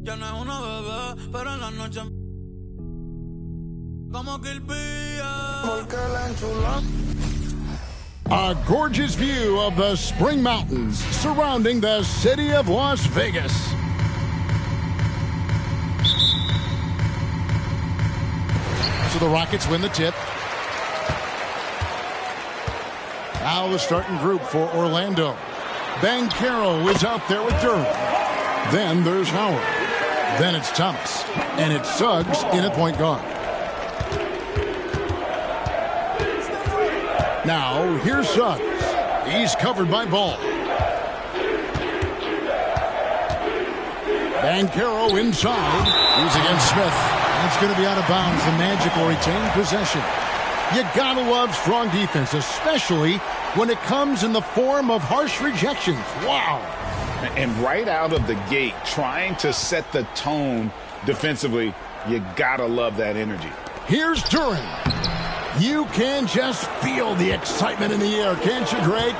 Ya no es una bebé, pero en la noche como Kill Bill. A gorgeous view of the Spring Mountains surrounding the city of Las Vegas. So the Rockets win the tip. Now the starting group for Orlando. Banchero is out there with Durham. Then there's Howard. Then it's Thomas. And it's Suggs in at point guard. Now, here's Suggs. He's covered by Ball. Banchero inside. He's against Smith. That's going to be out of bounds. The Magic will retain possession. You gotta love strong defense, especially when it comes in the form of harsh rejections. Wow. And right out of the gate, trying to set the tone defensively, you gotta love that energy. Here's Duran. You can just feel the excitement in the air, can't you, Greg?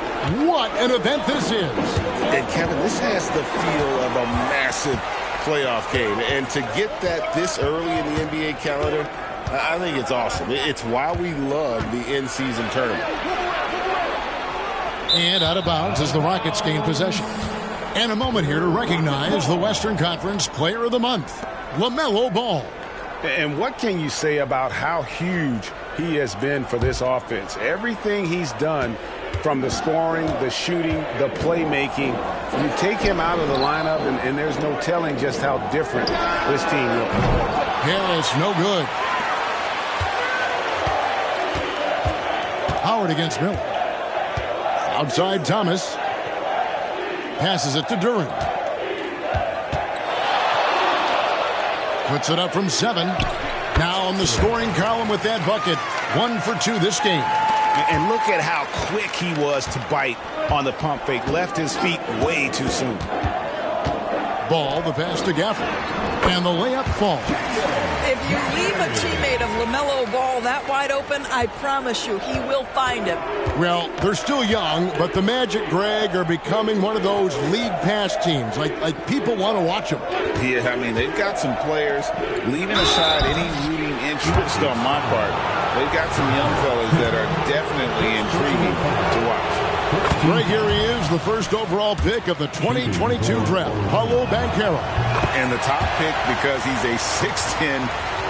What an event this is. And, Kevin, this has the feel of a massive playoff game. And to get that this early in the NBA calendar, I think it's awesome. It's why we love the in-season tournament. And out of bounds as the Rockets gain possession. And a moment here to recognize the Western Conference Player of the Month, LaMelo Ball. And what can you say about how huge he has been for this offense? Everything he's done, from the scoring, the shooting, the playmaking, you take him out of the lineup, and there's no telling just how different this team looks. Harris, no good. Howard against Miller. Outside Thomas. Passes it to Duran. Puts it up from 7. Now on the scoring column with that bucket. 1 for 2 this game. And look at how quick he was to bite on the pump fake. Left his feet way too soon. Ball, the pass to Gafford. And the layup falls. If you leave a teammate of LaMelo Ball that wide open, I promise you he will find him. Well, they're still young, but the Magic, Greg, are becoming one of those league pass teams. Like people want to watch them. Yeah, I mean, they've got some players, leaving aside any rooting interest on my part, they've got some young fellas that are definitely intriguing to watch. Greg, here he is, the first overall pick of the 2022 draft, Paolo Banchero. And the top pick because he's a 6'10"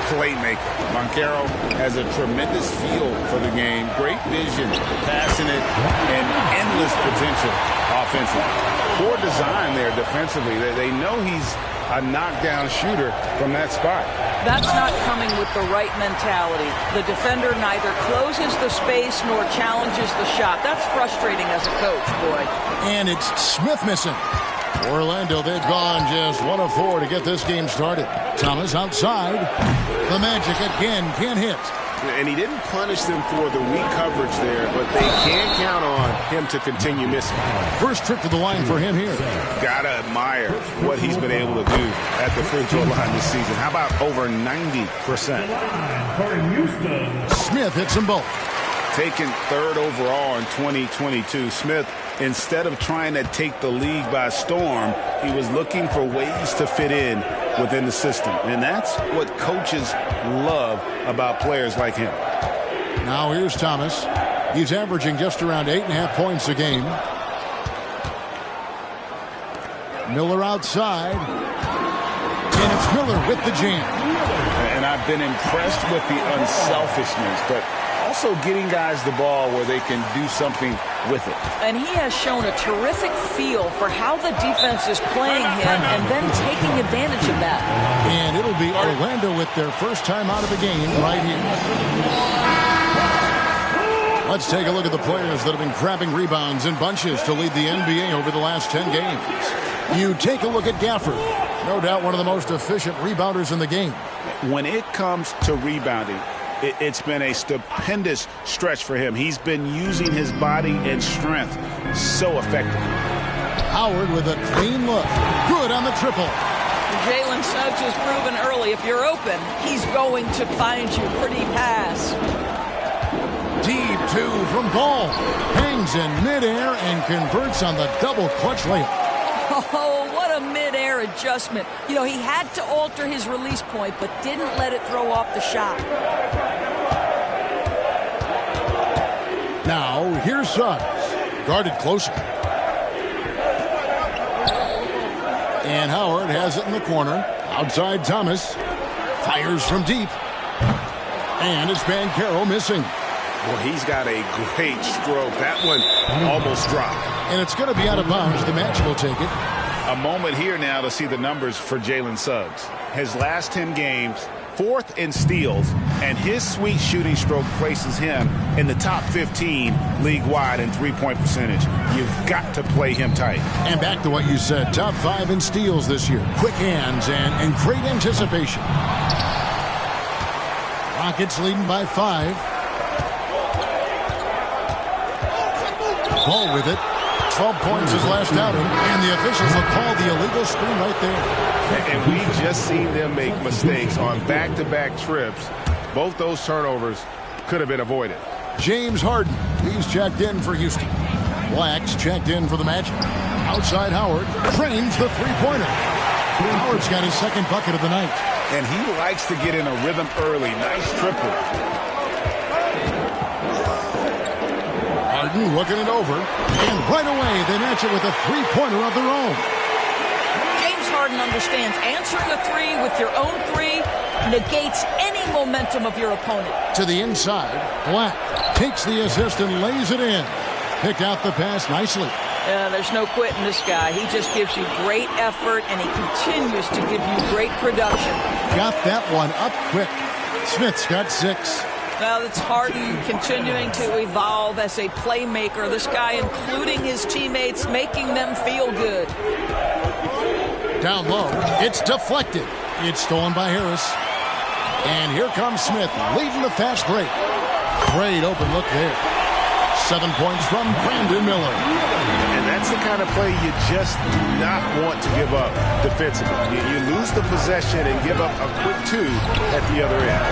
playmaker. Banchero has a tremendous feel for the game, great vision, passing it, and endless potential offensively. Poor design there defensively. They know he's a knockdown shooter from that spot. That's not coming with the right mentality. The defender neither closes the space nor challenges the shot. That's frustrating as a coach, boy. And it's Smith missing. Orlando, they've gone just 1 of 4 to get this game started. Thomas outside. The Magic again can't hit. And he didn't punish them for the weak coverage there, but they can count on him to continue missing. First trip to the line for him here. Gotta admire what he's been able to do at the free throw line this season. How about over 90%? Smith hits them both. Taken 3rd overall in 2022, Smith, instead of trying to take the league by storm, he was looking for ways to fit in within the system. And that's what coaches love about players like him. Now here's Thomas. He's averaging just around 8.5 points a game. Miller outside. And it's Miller with the jam. And I've been impressed with the unselfishness, but also getting guys the ball where they can do something with it. And he has shown a terrific feel for how the defense is playing him and then taking advantage of that. And it'll be Orlando with their first time out of the game right here. Let's take a look at the players that have been grabbing rebounds in bunches to lead the NBA over the last 10 games. You take a look at Gafford. No doubt one of the most efficient rebounders in the game. When it comes to rebounding, it's been a stupendous stretch for him. He's been using his body and strength so effectively. Howard with a clean look. Good on the triple. Jalen Suggs has proven early, if you're open, he's going to find you. Pretty pass. Deep 2 from Ball. Hangs in midair and converts on the double clutch layup. Oh, what a mid-air adjustment. You know, he had to alter his release point, but didn't let it throw off the shot. Now, here's Suggs. Guarded closer. And Howard has it in the corner. Outside Thomas. Fires from deep. And it's Banchero missing. Well, he's got a great stroke. That one almost dropped. And it's going to be out of bounds. The Magic will take it. A moment here now to see the numbers for Jalen Suggs. His last 10 games, 4th in steals, and his sweet shooting stroke places him in the top 15 league-wide in three-point percentage. You've got to play him tight. And back to what you said, top 5 in steals this year. Quick hands and great anticipation. Rockets leading by 5. Ball with it. 12 points his last outing, and the officials will call the illegal screen right there. And we just seen them make mistakes on back-to-back trips. Both those turnovers could have been avoided. James Harden, he's checked in for Houston. Black's checked in for the Magic. Outside Howard, trains the three-pointer. Howard's got his second bucket of the night. And he likes to get in a rhythm early. Nice triple. Harden looking it over, and right away they match it with a three-pointer of their own. James Harden understands answering a three with your own three negates any momentum of your opponent. To the inside, Black takes the assist and lays it in. Picked out the pass nicely. There's no quitting this guy. He just gives you great effort, and he continues to give you great production. Got that one up quick. Smith's got 6. Well, it's Harden continuing to evolve as a playmaker. This guy, including his teammates, making them feel good. Down low, it's deflected. It's stolen by Harris. And here comes Smith, leading the fast break. Great open look there. 7 points from Brandon Miller. And that's the kind of play you just do not want to give up defensively. You lose the possession and give up a quick 2 at the other end.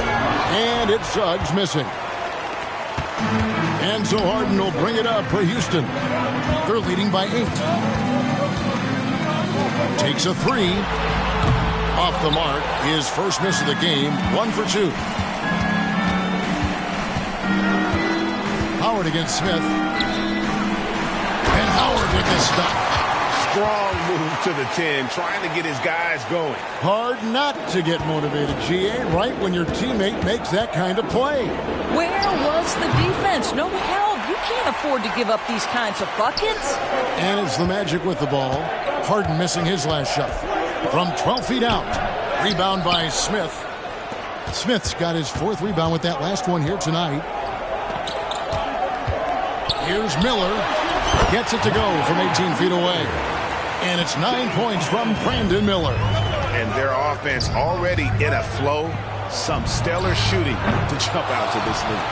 And it's Suggs missing. And so Harden will bring it up for Houston. They're leading by 8. Takes a 3. Off the mark. His first miss of the game. 1 for 2. Howard against Smith. And Howard with the stop. Strong move to the 10, trying to get his guys going. Hard not to get motivated, GA, right when your teammate makes that kind of play. Where was the defense? No help. You can't afford to give up these kinds of buckets. And it's the Magic with the ball. Harden missing his last shot. From 12 feet out. Rebound by Smith. Smith's got his 4th rebound with that last one here tonight. Here's Miller. Gets it to go from 18 feet away. And it's 9 points from Brandon Miller. And their offense already in a flow. Some stellar shooting to jump out to this lead.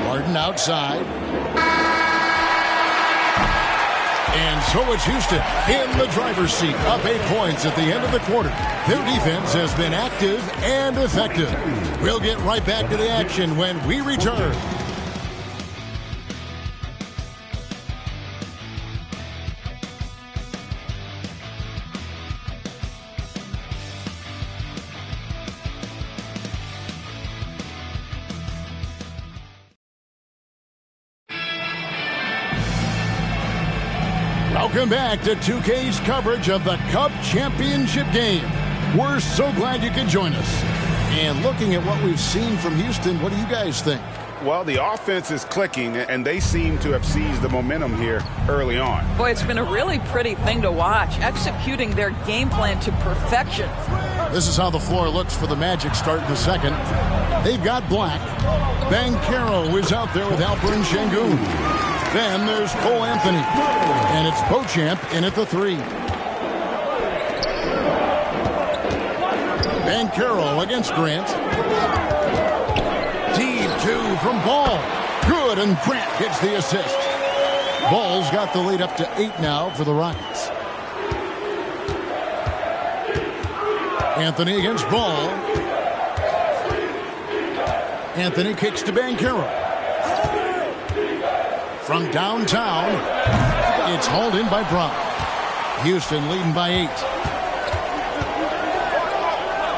Harden outside. And so it's Houston in the driver's seat, up 8 points at the end of the quarter. Their defense has been active and effective. We'll get right back to the action when we return. Welcome back to 2K's coverage of the Cup Championship game. We're so glad you could join us. And looking at what we've seen from Houston, what do you guys think? Well, the offense is clicking, and they seem to have seized the momentum here early on. Boy, it's been a really pretty thing to watch, executing their game plan to perfection. This is how the floor looks for the Magic starting the second. They've got Black. Banchero is out there with Alperen Sengun. Then there's Cole Anthony. And it's Beauchamp in at the 3. Banchero against Grant. Deep 2 from Ball. Good, and Grant gets the assist. Ball's got the lead up to 8 now for the Rockets. Anthony against Ball. Anthony kicks to Banchero. From downtown, It's hauled in by Brown. Houston leading by 8.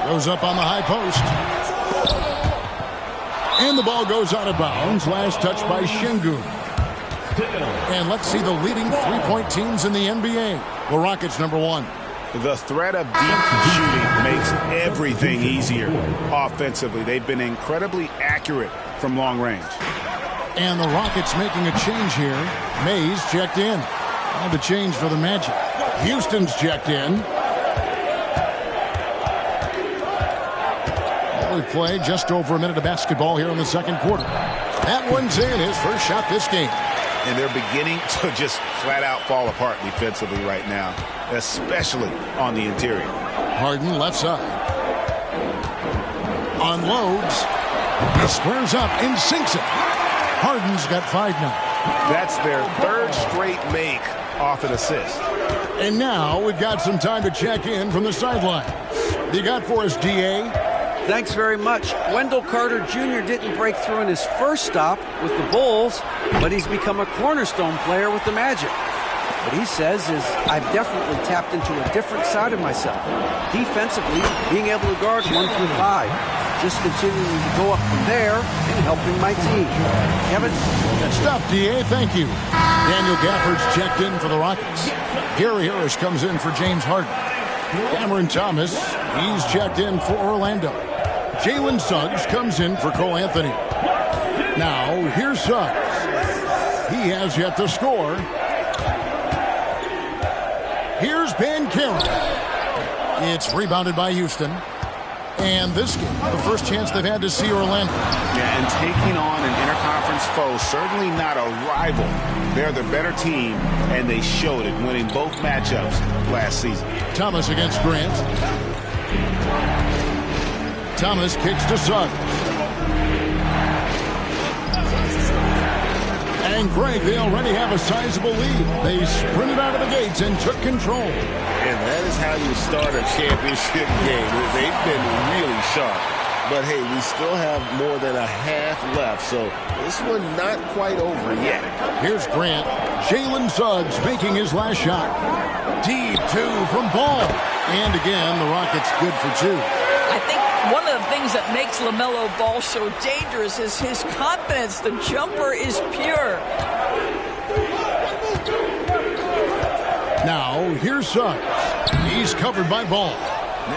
Goes up on the high post. And the ball goes out of bounds. Last touch by Şengün. And let's see the leading three-point teams in the NBA. The Rockets, number 1. The threat of deep shooting makes everything easier offensively. They've been incredibly accurate from long range. And the Rockets making a change here. Mays checked in. And the change for the Magic. Houston's checked in. We play just over a minute of basketball here in the second quarter. That one's in, his first shot this game. And they're beginning to just flat out fall apart defensively right now, especially on the interior. Harden left side. Unloads. He squares up and sinks it. Harden's got 5 now. That's their third straight make off an assist. And now we've got some time to check in from the sideline. You got for us, D.A.? Thanks very much. Wendell Carter Jr. didn't break through in his first stop with the Bulls, but he's become a cornerstone player with the Magic. What he says is, I've definitely tapped into a different side of myself. Defensively, being able to guard 1 through 5. Just continuing to go up from there and helping my team. Kevin? Good stuff, D.A. Thank you. Daniel Gafford's checked in for the Rockets. Gary Harris comes in for James Harden. Cameron Thomas, he's checked in for Orlando. Jalen Suggs comes in for Cole Anthony. Now, here's Suggs. He has yet to score. Here's Banchero. It's rebounded by Houston. And this game, the first chance they've had to see Orlando. Yeah, and taking on an interconference foe, certainly not a rival. They're the better team, and they showed it, winning both matchups last season. Thomas against Grant. Thomas kicks to Suggs. And Greg, they already have a sizable lead. They sprinted out of the gates and took control. And that is how you start a championship game. They've been really sharp. But, hey, we still have more than a half left, so this one not quite over yet. Here's Grant. Jalen Suggs making his last shot. Deep 2 from Ball. And again, the Rockets good for 2. I think one of the things that makes LaMelo Ball so dangerous is his confidence. The jumper is pure. Now, here's Suggs. He's covered by Ball.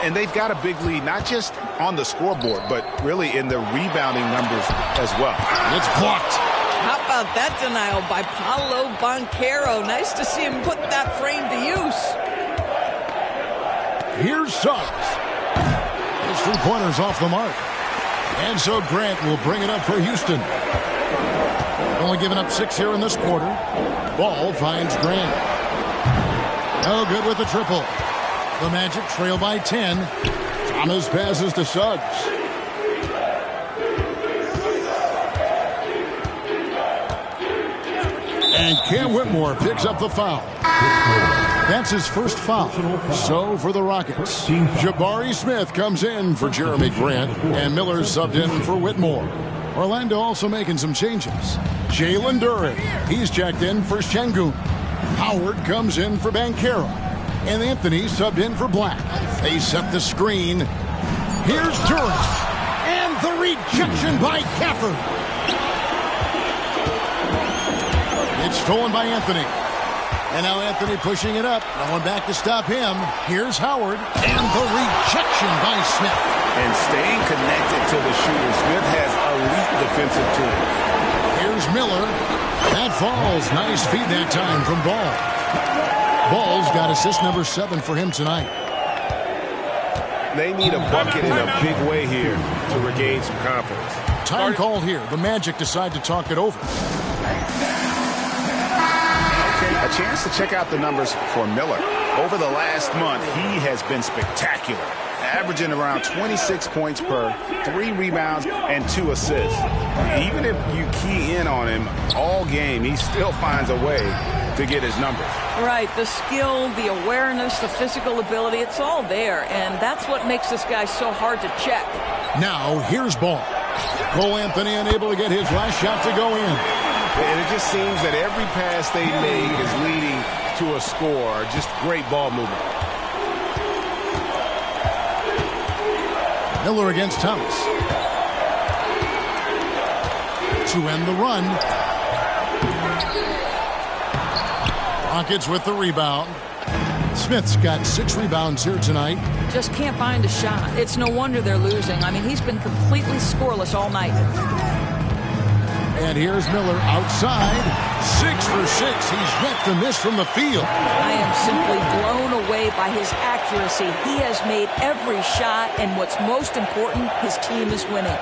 And they've got a big lead, not just on the scoreboard, but really in the rebounding numbers as well. It's blocked. How about that denial by Paolo Banchero? Nice to see him put that frame to use. Here's Suggs. His 3-pointers off the mark. And so Grant will bring it up for Houston. Only giving up 6 here in this quarter. Ball finds Grant. No good with the triple. The Magic trail by 10. Thomas passes to Suggs. And Cam Whitmore picks up the foul. That's his first foul. So for the Rockets, Jabari Smith comes in for Jeremy Grant, and Miller subbed in for Whitmore. Orlando also making some changes. Jalen Duren, he's checked in for Şengün. Howard comes in for Banchero. And Anthony subbed in for Black. They set the screen. Here's Duren. And the rejection by Gafford. It's stolen by Anthony. And now Anthony pushing it up. No one back to stop him. Here's Howard. And the rejection by Smith. And staying connected to the shooter, Smith has elite defensive tools. Here's Miller. That falls. Nice feed that time from Ball. Ball's got assist number 7 for him tonight. They need a bucket in a big way here to regain some confidence. Time called here. The Magic decide to talk it over. A chance to check out the numbers for Miller. Over the last month, he has been spectacular, averaging around 26 points per, 3 rebounds, and 2 assists. Even if you key in on him all game, he still finds a way to get his numbers. Right, the skill, the awareness, the physical ability, it's all there, and that's what makes this guy so hard to check. Now, here's Ball. Cole Anthony unable to get his last shot to go in. And it just seems that every pass they make is leading to a score. Just great ball movement. Miller against Thomas. To end the run. Rockets with the rebound. Smith's got 6 rebounds here tonight. Just can't find a shot. It's no wonder they're losing. I mean, he's been completely scoreless all night. And here's Miller outside. 6 for 6. He's yet to miss from the field. I am simply blown away by his accuracy. He has made every shot, and what's most important, his team is winning.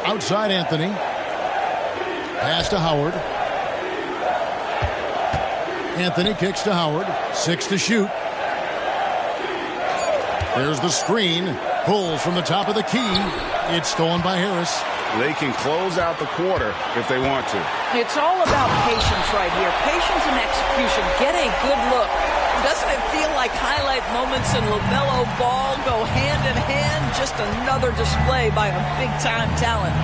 Outside Anthony. Pass to Howard. Anthony kicks to Howard. 6 to shoot. There's the screen. Pulls from the top of the key. It's stolen by Harris. They can close out the quarter if they want to. It's all about patience right here. Patience and execution. Get a good look. Doesn't it feel like highlight moments in LaMelo Ball go hand in hand? Just another display by a big-time talent.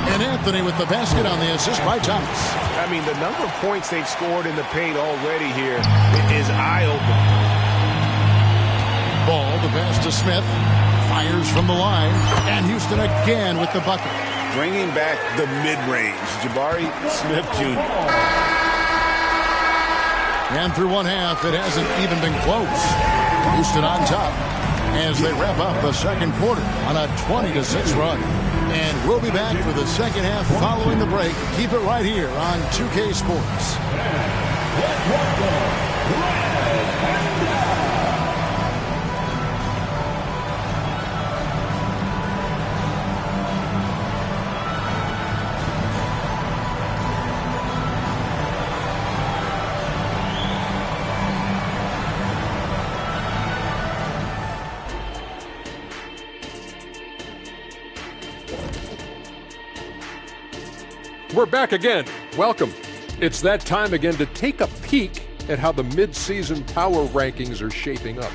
And Anthony with the basket on the assist by Thomas. I mean, the number of points they've scored in the paint already here is eye-opening. Ball, the pass to Smith. Fires from the line. And Houston again with the bucket. Bringing back the mid-range. Jabari Smith Jr. And through one half, it hasn't even been close. Houston on top as they wrap up the second quarter on a 20-6 run. And we'll be back for the second half following the break. Keep it right here on 2K Sports. We're back again. Welcome. It's that time again to take a peek at how the mid-season power rankings are shaping up.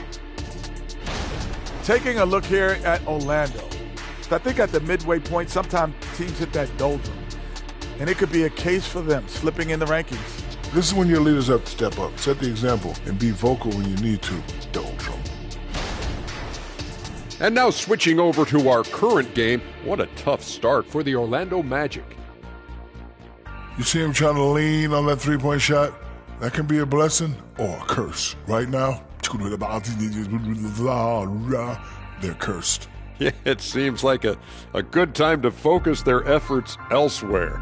Taking a look here at Orlando. I think at the midway point, sometimes teams hit that doldrum. And it could be a case for them slipping in the rankings. This is when your leaders have to step up, set the example, and be vocal when you need to. Doldrum. And now switching over to our current game, what a tough start for the Orlando Magic. You see him trying to lean on that three-point shot? That can be a blessing or a curse. Right now, they're cursed. Yeah, it seems like a good time to focus their efforts elsewhere.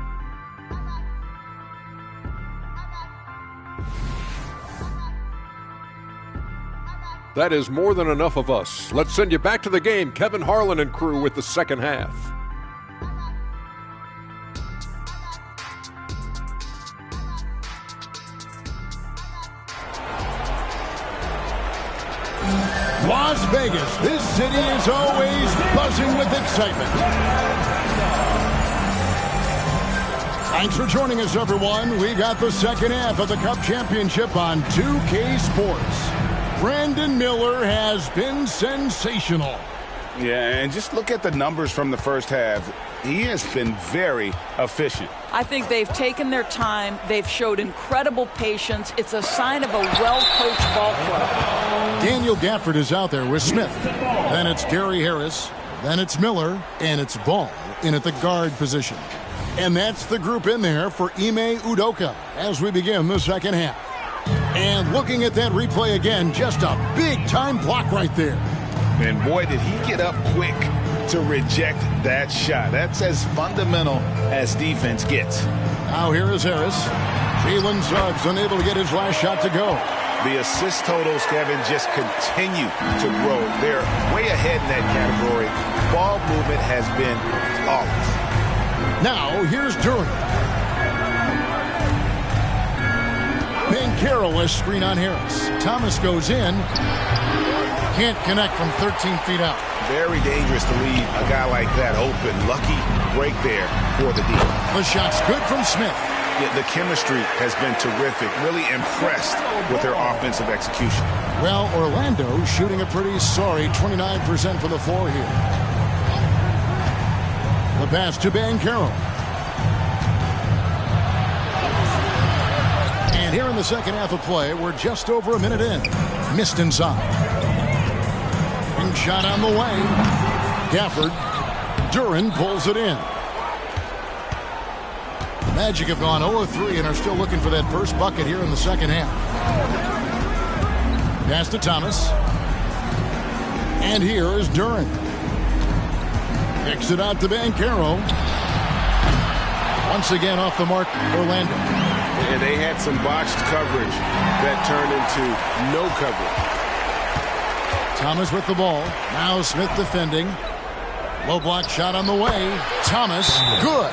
That is more than enough of us. Let's send you back to the game. Kevin Harlan and crew with the second half. Las Vegas, this city is always buzzing with excitement. Thanks for joining us, everyone. We got the second half of the Cup Championship on 2K Sports. Brandon Miller has been sensational. Yeah, and just look at the numbers from the first half. He has been very efficient. I think they've taken their time. They've showed incredible patience. It's a sign of a well-coached ball club. Daniel Gafford is out there with Smith. Then it's Gary Harris. Then it's Miller. And it's Ball in at the guard position. And that's the group in there for Ime Udoka as we begin the second half. And looking at that replay again, just a big-time block right there. And boy, did he get up quick to reject that shot. That's as fundamental as defense gets. Now here is Harris. Jalen Suggs unable to get his last shot to go. The assist totals, Kevin, just continue to grow. They're way ahead in that category. Ball movement has been flawless. Now here's Duran. Banchero screen on Harris. Thomas goes in. Can't connect from 13 feet out. Very dangerous to leave a guy like that open. Lucky break there for the D. The shot's good from Smith. Yeah, the chemistry has been terrific. Really impressed with their offensive execution. Well, Orlando shooting a pretty sorry 29% for the floor here. The pass to Banchero. And here in the second half of play, we're just over a minute in. Missed inside. Ring shot on the way. Gafford. Duren pulls it in. Magic have gone 0-3 and are still looking for that first bucket here in the second half. Pass to Thomas. And here is Duren. Kicks it out to Banchero. Once again off the mark, Orlando. And they had some botched coverage that turned into no coverage. Thomas with the ball. Now Smith defending. Low block shot on the way. Thomas, good.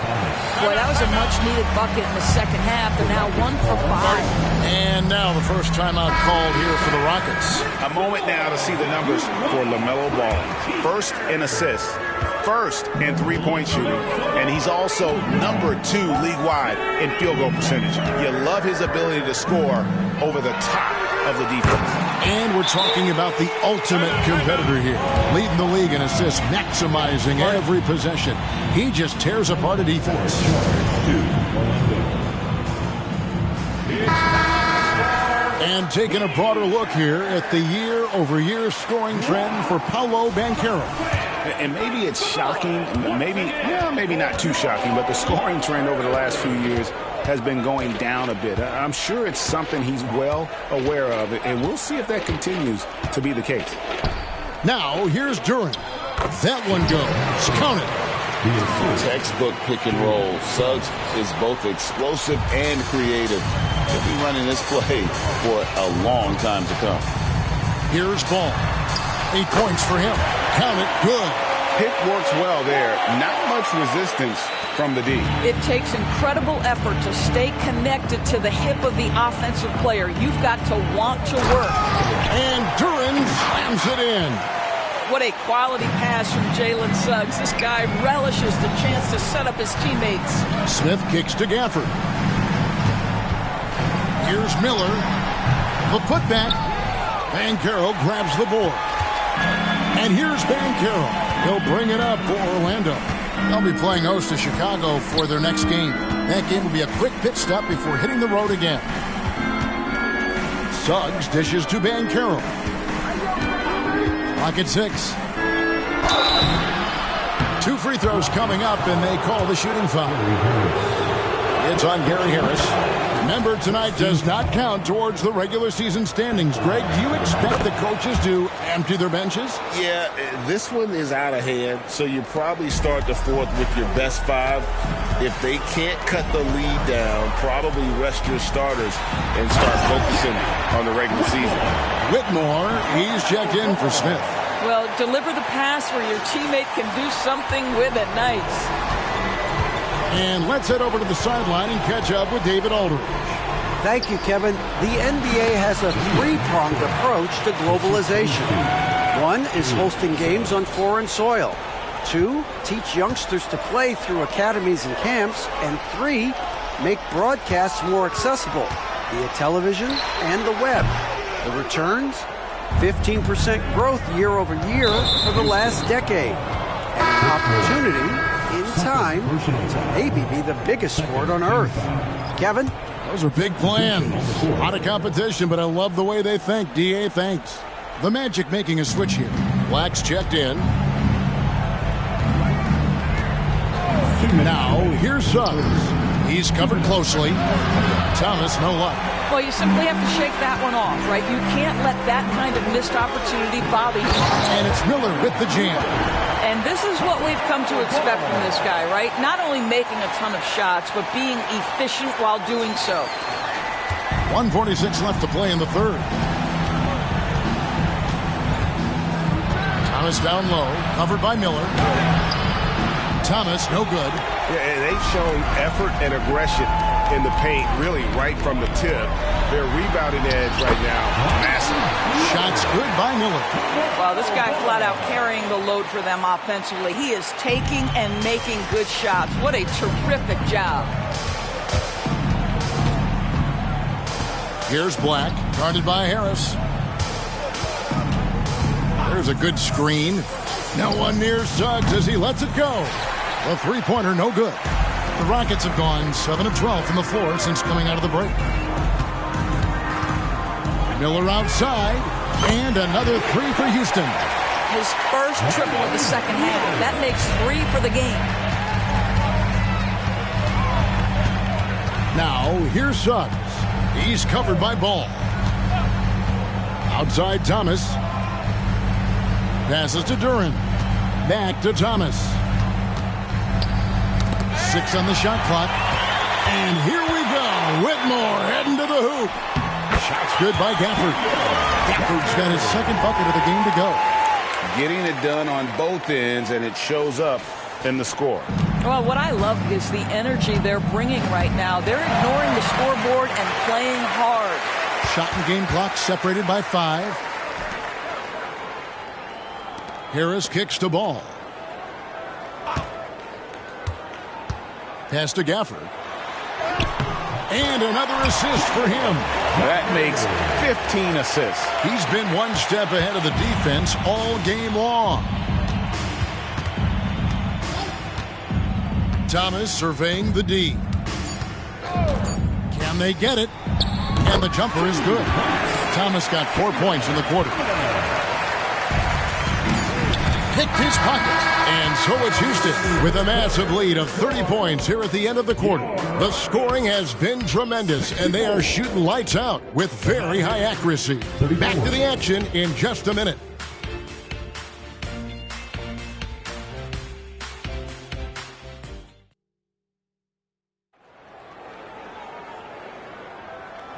Boy, that was a much-needed bucket in the second half. They're now 1 for 5. And now the first timeout called here for the Rockets. A moment now to see the numbers for LaMelo Ball. First in assists, first in three-point shooting, and he's also number 2 league-wide in field goal percentage. You love his ability to score over the top of the defense. And we're talking about the ultimate competitor here. Leading the league in assists, maximizing every possession. He just tears apart a defense. And taking a broader look here at the year-over-year scoring trend for Paolo Banchero. And maybe it's shocking, maybe not too shocking, but the scoring trend over the last few years has been going down a bit. I'm sure it's something he's well aware of, and we'll see if that continues to be the case. Now, here's Duren. That one goes. Count it. Textbook pick and roll. Suggs is both explosive and creative. He'll be running this play for a long time to come. Here's Ball. 8 points for him. Count it. Good. Pick works well there. Not much resistance from the D. It takes incredible effort to stay connected to the hip of the offensive player. You've got to want to work. And Duren slams it in. What a quality pass from Jalen Suggs. This guy relishes the chance to set up his teammates. Smith kicks to Gafford. Here's Miller. The putback. Banchero grabs the board. And here's Banchero. He'll bring it up for Orlando. They'll be playing host to Chicago for their next game. That game will be a quick pit stop before hitting the road again. Suggs dishes to Banchero. Clock at 6. 2 free throws coming up, and they call the shooting foul. It's on Gary Harris. Remember, tonight does not count towards the regular season standings. Greg, do you expect the coaches to empty their benches? Yeah, this one is out of hand, so you probably start the fourth with your best 5. If they can't cut the lead down, probably rest your starters and start focusing on the regular season. Whitmore, he's checked in for Smith. Well, deliver the pass where your teammate can do something with it. Nice. And let's head over to the sideline and catch up with David Aldridge. Thank you, Kevin. The NBA has a 3-pronged approach to globalization. 1 is hosting games on foreign soil. 2, teach youngsters to play through academies and camps. And 3, make broadcasts more accessible via television and the web. The returns? 15% growth year over year for the last decade. And an opportunity in time to maybe be the biggest sport on earth. Kevin? Those are big plans. A lot of competition, but I love the way they think. DA, thanks. The Magic making a switch here. Black's checked in. Now, here's Suggs. He's covered closely. Thomas, no luck. Well, you simply have to shake that one off, right? You can't let that kind of missed opportunity bother you. And it's Miller with the jam. And this is what we've come to expect from this guy, right? Not only making a ton of shots, but being efficient while doing so. 1:46 left to play in the third. Thomas down low, covered by Miller. Thomas, no good. Yeah, and they've shown effort and aggression in the paint, really right from the tip. Their rebounding edge right now, massive. Shots good by Miller. Wow, this guy flat out carrying the load for them offensively. He is taking and making good shots. What a terrific job. Here's Black, guarded by Harris. There's a good screen. No one near Suggs as he lets it go. The three-pointer, no good. The Rockets have gone 7 of 12 from the floor since coming out of the break. Miller outside, and another three for Houston. His first triple of the second half. That makes 3 for the game. Now, here's Suggs. He's covered by Ball. Outside Thomas. Passes to Duren. Back to Thomas. 6 on the shot clock. And here we go. Whitmore heading to the hoop. Shot's good by Gafford. Gafford's got his second bucket of the game to go. Getting it done on both ends, and it shows up in the score. Well, what I love is the energy they're bringing right now. They're ignoring the scoreboard and playing hard. Shot and game clock separated by 5. Harris kicks to Ball. Pass to Gafford. And another assist for him. That makes 15 assists. He's been one step ahead of the defense all game long. Thomas surveying the D. Can they get it? And the jumper is good. Thomas got 4 points in the quarter. Picked his pocket. And so it's Houston with a massive lead of 30 points here at the end of the quarter. The scoring has been tremendous, and they are shooting lights out with very high accuracy. Back to the action in just a minute.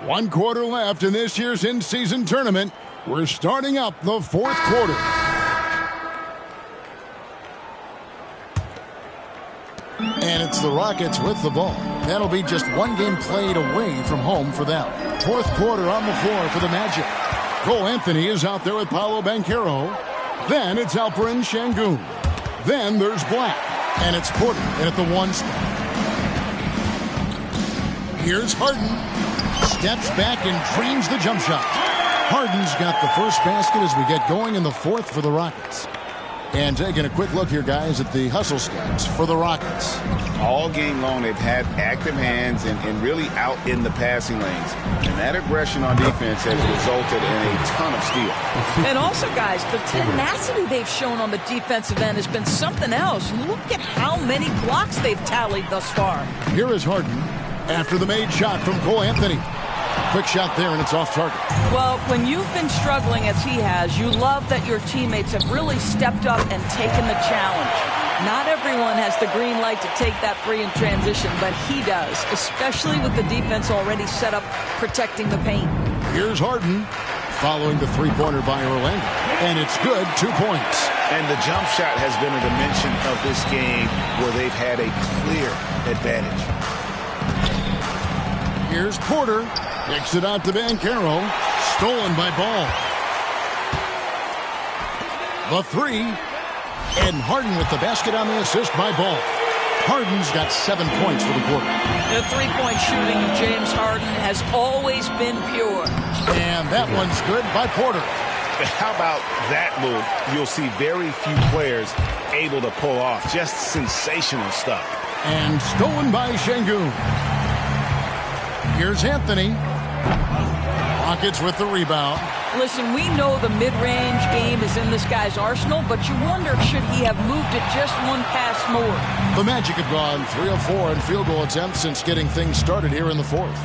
One quarter left in this year's in-season tournament. We're starting up the fourth quarter. And it's the Rockets with the ball. That'll be just one game played away from home for them. Fourth quarter on the floor for the Magic. Cole Anthony is out there with Paolo Banchero. Then it's Alperen Sengun. Then there's Black. And it's Porter in at the 1 spot. Here's Harden. Steps back and dreams the jump shot. Harden's got the first basket as we get going in the fourth for the Rockets. And taking a quick look here, guys, at the hustle stats for the Rockets. All game long, they've had active hands and really out in the passing lanes. And that aggression on defense has resulted in a ton of steals. And also, guys, the tenacity they've shown on the defensive end has been something else. Look at how many blocks they've tallied thus far. Here is Harden after the made shot from Cole Anthony. Quick shot there, and it's off target. Well, when you've been struggling as he has, you love that your teammates have really stepped up and taken the challenge. Not everyone has the green light to take that free in transition, but he does, especially with the defense already set up protecting the paint. Here's Harden following the three-pointer by Orlando, and it's good, 2 points. And the jump shot has been a dimension of this game where they've had a clear advantage. Here's Porter. Kicks it out to Banchero. Stolen by Ball. The 3. And Harden with the basket on the assist by Ball. Harden's got 7 points for the quarter. The three-point shooting of James Harden has always been pure. And that one's good by Porter. How about that move? You'll see very few players able to pull off. Just sensational stuff. And stolen by Sengun. Here's Anthony. Rockets with the rebound. Listen, we know the mid-range game is in this guy's arsenal, but you wonder, should he have moved it just one pass more? The Magic have gone 3 of 4 in field goal attempts since getting things started here in the fourth.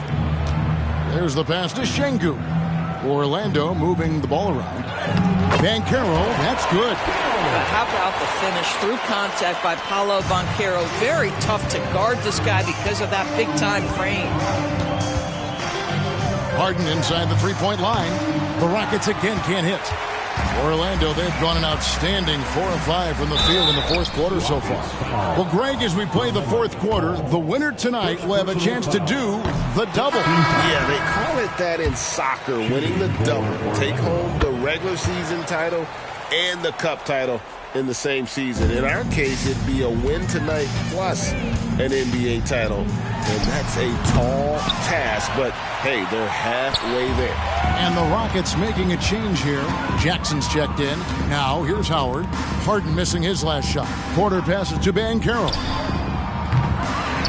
There's the pass to Sengun. Orlando moving the ball around. Banchero, that's good. How about the finish through contact by Paolo Banchero? Very tough to guard this guy because of that big-time frame. Harden inside the three-point line. The Rockets again can't hit. Orlando, they've gone an outstanding 4 of 5 from the field in the fourth quarter so far. Well, Greg, as we play the fourth quarter, the winner tonight will have a chance to do the double. Yeah, they call it that in soccer, winning the double. Take home the regular season title and the cup title in the same season. In our case, it'd be a win tonight plus an NBA title. And that's a tall task, but hey, they're halfway there. And the Rockets making a change here. Jackson's checked in. Now, here's Howard. Harden missing his last shot. Porter passes to Banchero.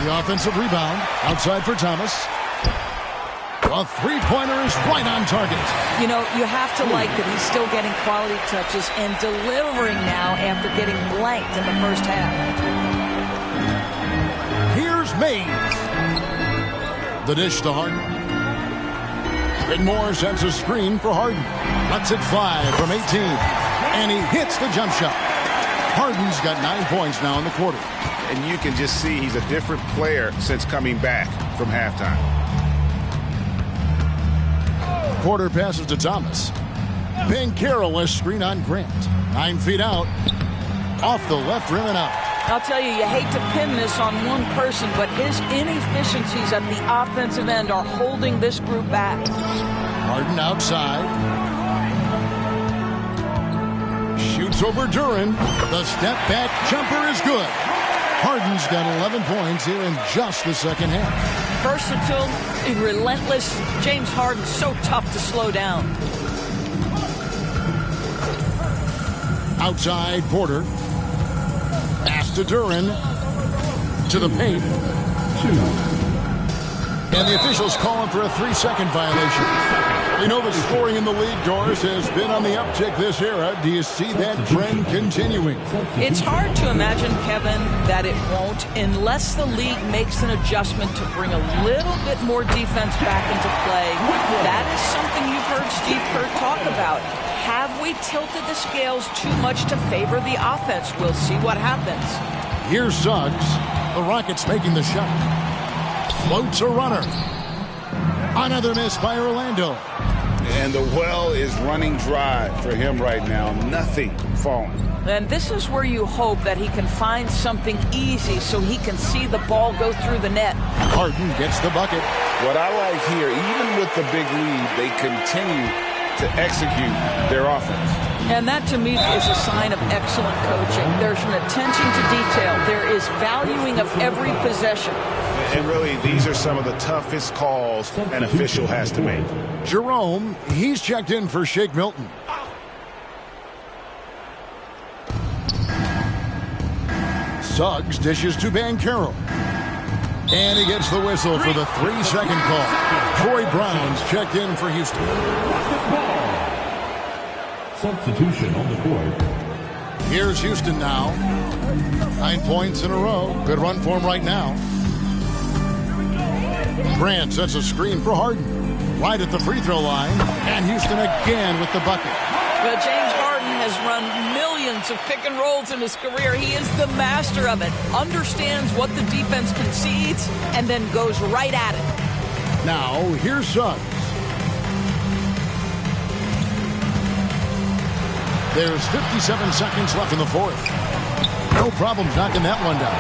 The offensive rebound outside for Thomas. A three-pointer is right on target. You know, you have to like that he's still getting quality touches and delivering now after getting blanked in the first half. Here's Mays. The dish to Harden. Whitmore sends a screen for Harden. Lets it fly from 18. And he hits the jump shot. Harden's got 9 points now in the quarter. And you can just see he's a different player since coming back from halftime. Porter passes to Thomas. Banchero, a screen on Grant. 9 feet out. Off the left rim and out. I'll tell you, you hate to pin this on one person, but his inefficiencies at the offensive end are holding this group back. Harden outside. Shoots over Duren. The step-back jumper is good. Harden's got 11 points here in just the second half. Versatile and relentless. James Harden so tough to slow down. Outside, Porter. Pass to Duren. To the paint. And the officials calling for a 3-second violation. We know the scoring in the league, Doris, has been on the uptick this era. Do you see that trend continuing? It's hard to imagine, Kevin, that it won't unless the league makes an adjustment to bring a little bit more defense back into play. That is something you've heard Steve Kerr talk about. Have we tilted the scales too much to favor the offense? We'll see what happens. Here's Suggs. The Rockets making the shot. Floats a runner. Another miss by Orlando. And the well is running dry for him right now. Nothing falling. And this is where you hope that he can find something easy so he can see the ball go through the net. Harden gets the bucket. What I like here, even with the big lead, they continue to execute their offense. And that, to me, is a sign of excellent coaching. There's an attention to detail. There is valuing of every possession. And really, these are some of the toughest calls an official has to make. Jerome, he's checked in for Shake Milton. Suggs dishes to Banchero. And he gets the whistle for the 3-second call. Troy Brown's checked in for Houston. Substitution on the court. Here's Houston now. 9 points in a row. Good run for him right now. Grant sets a screen for Harden. Right at the free throw line. And Houston again with the bucket. Well, James Harden has run millions of pick and rolls in his career. He is the master of it. Understands what the defense concedes and then goes right at it. Now, here's Suggs. There's 57 seconds left in the fourth. No problem knocking that one down.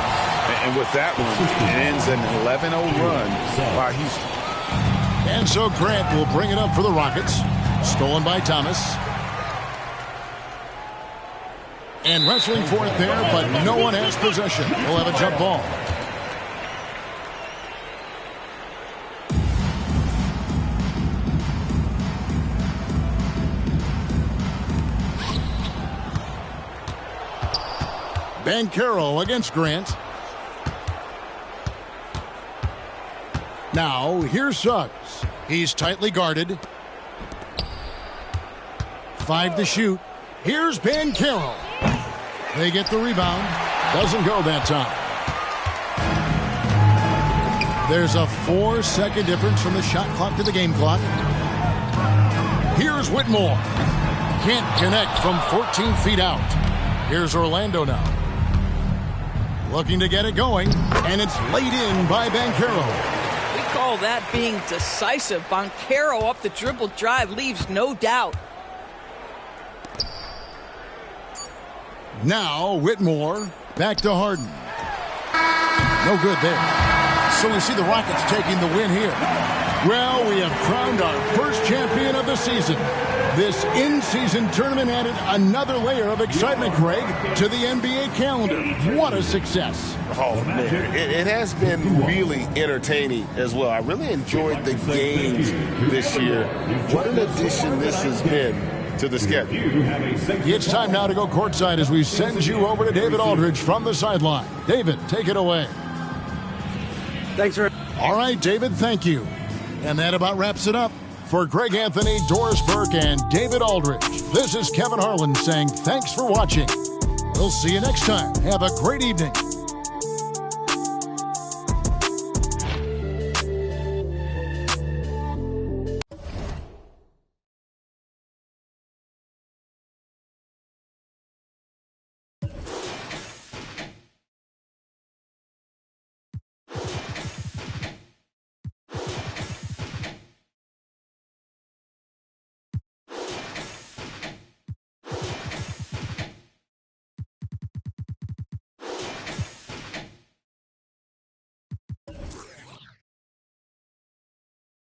And with that one, it ends an 11-0 run by Houston. And so Grant will bring it up for the Rockets. Stolen by Thomas. And wrestling for it there, but no one has possession. We'll have a jump ball. Banchero against Grant. Now, here's Suggs. He's tightly guarded. 5 to shoot. Here's Banchero. They get the rebound. Doesn't go that time. There's a 4-second difference from the shot clock to the game clock. Here's Whitmore. Can't connect from 14 feet out. Here's Orlando now. Looking to get it going, and it's laid in by Banchero. We call that being decisive. Banchero up the dribble drive leaves no doubt. Now Whitmore back to Harden. No good there. So we see the Rockets taking the win here. Well, we have crowned our first champion of the season. This in-season tournament added another layer of excitement, Greg, to the NBA calendar. What a success. Oh, man. It has been really entertaining as well. I really enjoyed the games this year. What an addition this has been to the schedule. It's time now to go courtside as we send you over to David Aldridge from the sideline. David, take it away. Thanks, Rick. All right, David, thank you. And that about wraps it up. For Greg Anthony, Doris Burke, and David Aldridge, this is Kevin Harlan saying thanks for watching. We'll see you next time. Have a great evening.